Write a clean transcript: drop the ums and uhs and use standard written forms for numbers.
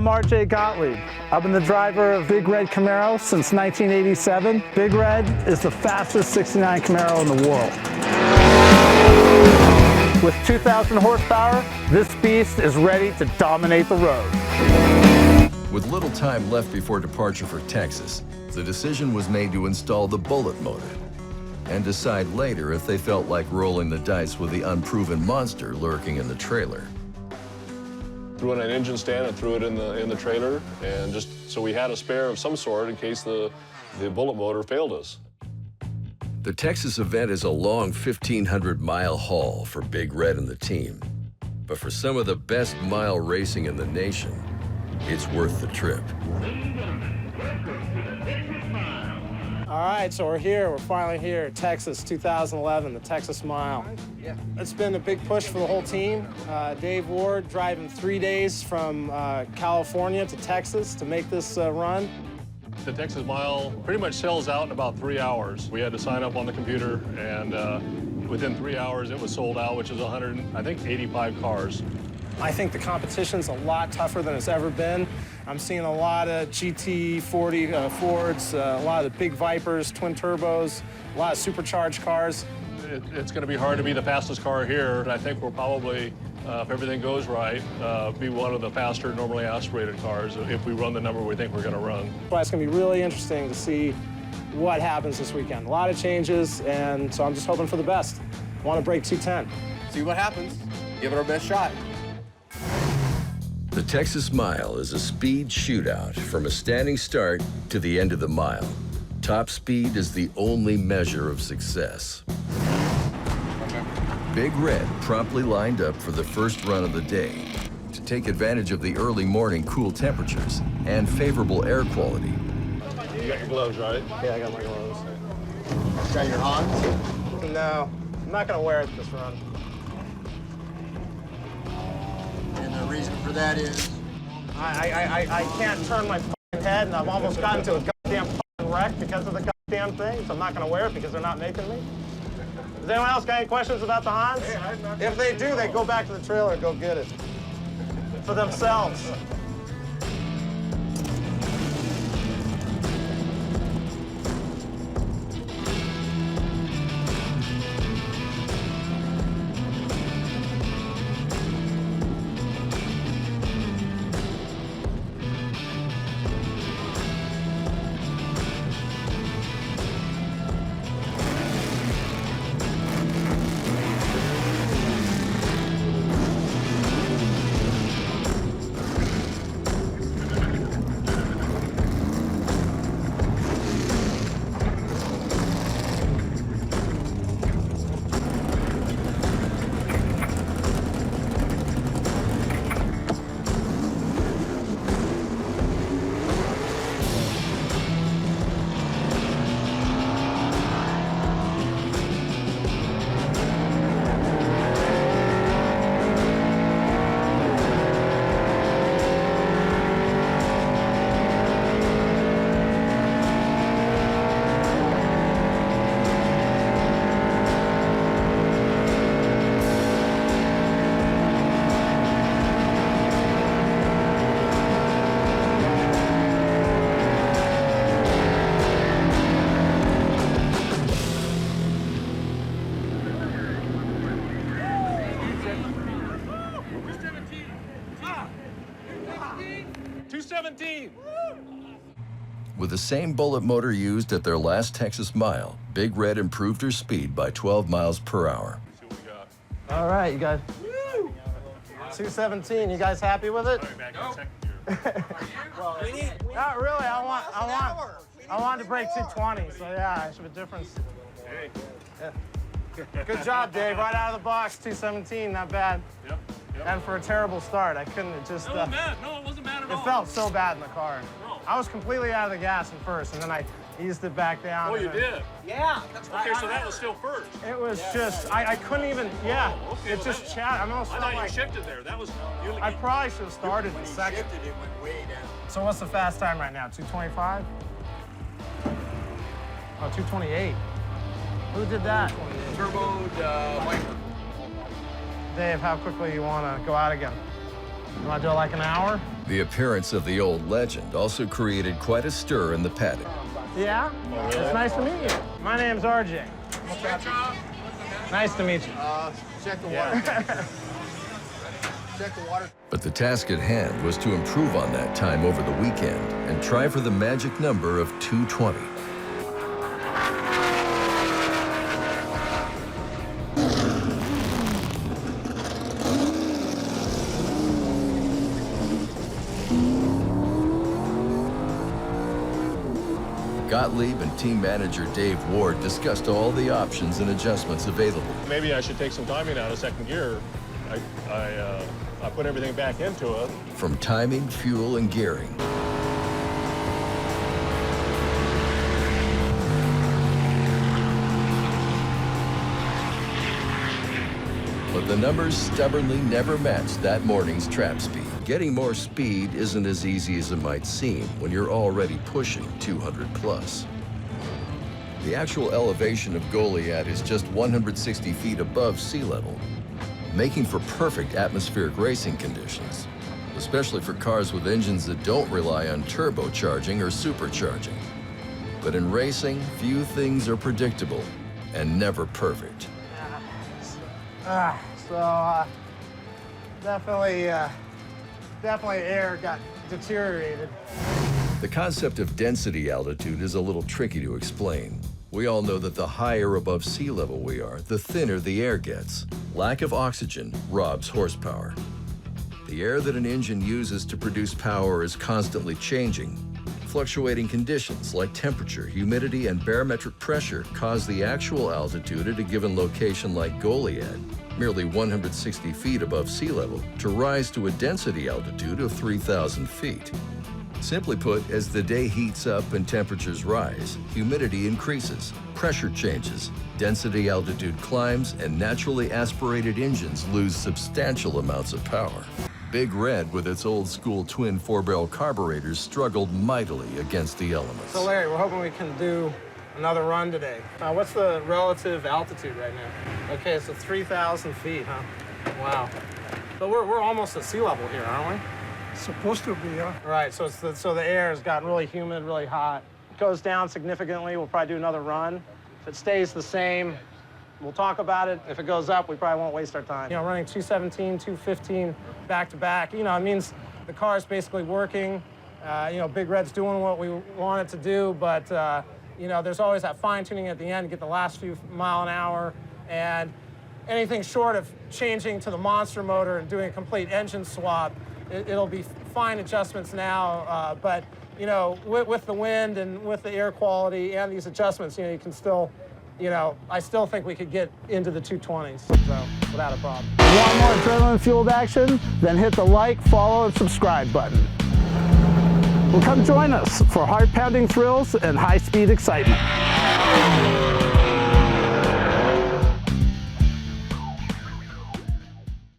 I'm RJ Gottlieb. I've been the driver of Big Red Camaro since 1987. Big Red is the fastest 69 Camaro in the world. With 2,000 horsepower, this beast is ready to dominate the road. With little time left before departure for Texas, the decision was made to install the bullet motor and decide later if they felt like rolling the dice with the unproven monster lurking in the trailer. Threw in an engine stand and threw it in the trailer, and just so we had a spare of some sort in case the bullet motor failed us. The Texas event is a long 1,500-mile haul for Big Red and the team. But for some of the best mile racing in the nation, it's worth the trip. All right, so we're here. We're finally here. Texas 2011, the Texas Mile. Yeah. It's been a big push for the whole team. Dave Ward driving 3 days from California to Texas to make this run. The Texas Mile pretty much sells out in about 3 hours. We had to sign up on the computer, and within 3 hours it was sold out, which is 185 cars. I think the competition's a lot tougher than it's ever been. I'm seeing a lot of GT40 Fords, a lot of the big Vipers, twin turbos, a lot of supercharged cars. It's going to be hard to be the fastest car here. I think we'll probably, if everything goes right, be one of the faster normally aspirated cars if we run the number we think we're going to run. But it's going to be really interesting to see what happens this weekend. A lot of changes, and so I'm just hoping for the best. I want to break 210. See what happens. Give it our best shot. The Texas Mile is a speed shootout from a standing start to the end of the mile. Top speed is the only measure of success. Big Red promptly lined up for the first run of the day to take advantage of the early morning cool temperatures and favorable air quality. You got your gloves, right? Yeah, I got my gloves. Got your Hans? No, I'm not going to wear it this run. And the reason for that is? I can't turn my head, and I've almost gotten to a goddamn wreck because of the goddamn thing, so I'm not going to wear it because they're not making me. Does anyone else got any questions about the Hans? If they do, they go back to the trailer and go get it for themselves. With the same bullet motor used at their last Texas Mile, Big Red improved her speed by 12 miles per hour. All right, you guys. 217, you guys happy with it? Not really. I want to break 220, so yeah, it should be a difference. Yeah. Good job, Dave. Right out of the box, 217, not bad. Yep. And for a terrible start, I couldn't just. It wasn't bad. No, it wasn't bad at all. It felt so bad in the car. I was completely out of the gas at first, and then I eased it back down. Oh, you did? Yeah. That's Okay, so that was still first. It was just, I couldn't even, yeah. Oh, okay, it well, just chat. I almost I felt thought like you shifted there. That was. I probably should have started in second. Shifted, it went way down. So what's the fast time right now? 225? Oh, 228. Who did that? Turboed Viper. Dave, how quickly you want to go out again? You want to do it like an hour? The appearance of the old legend also created quite a stir in the paddock. Yeah? It's nice to meet you. My name's RJ. Nice to meet you. Check the water. Check the water. But the task at hand was to improve on that time over the weekend and try for the magic number of 220. Gottlieb and team manager Dave Ward discussed all the options and adjustments available. Maybe I should take some timing out of second gear. I put everything back into it. From timing, fuel, and gearing. But the numbers stubbornly never matched that morning's trap speed. Getting more speed isn't as easy as it might seem when you're already pushing 200 plus. The actual elevation of Goliad is just 160 feet above sea level, making for perfect atmospheric racing conditions, especially for cars with engines that don't rely on turbocharging or supercharging. But in racing, few things are predictable and never perfect. Definitely air got deteriorated. The concept of density altitude is a little tricky to explain. We all know that the higher above sea level we are, the thinner the air gets. Lack of oxygen robs horsepower. The air that an engine uses to produce power is constantly changing. Fluctuating conditions like temperature, humidity, and barometric pressure cause the actual altitude at a given location like Goliad, merely 160 feet above sea level, to rise to a density altitude of 3,000 feet. Simply put, as the day heats up and temperatures rise, humidity increases, pressure changes, density altitude climbs, and naturally aspirated engines lose substantial amounts of power. Big Red, with its old-school twin four-barrel carburetors, struggled mightily against the elements. So Larry, we're hoping we can do another run today. What's the relative altitude right now? Okay, so 3,000 feet, huh? Wow. So we're almost at sea level here, aren't we? Supposed to be, yeah. Right, so the air has gotten really humid, really hot. It goes down significantly, we'll probably do another run. If it stays the same, we'll talk about it. If it goes up, we probably won't waste our time. You know, running 217, 215 back to back, you know, it means the car's basically working. You know, Big Red's doing what we want it to do, but you know, there's always that fine tuning at the end to get the last few mile an hour, and anything short of changing to the monster motor and doing a complete engine swap, it'll be fine adjustments now, but you know, with the wind and with the air quality and these adjustments, you know, you can still, you know, I still think we could get into the 220s, so without a problem. Want more adrenaline-fueled action? Then hit the like, follow, and subscribe button. Well, come join us for heart-pounding thrills and high-speed excitement.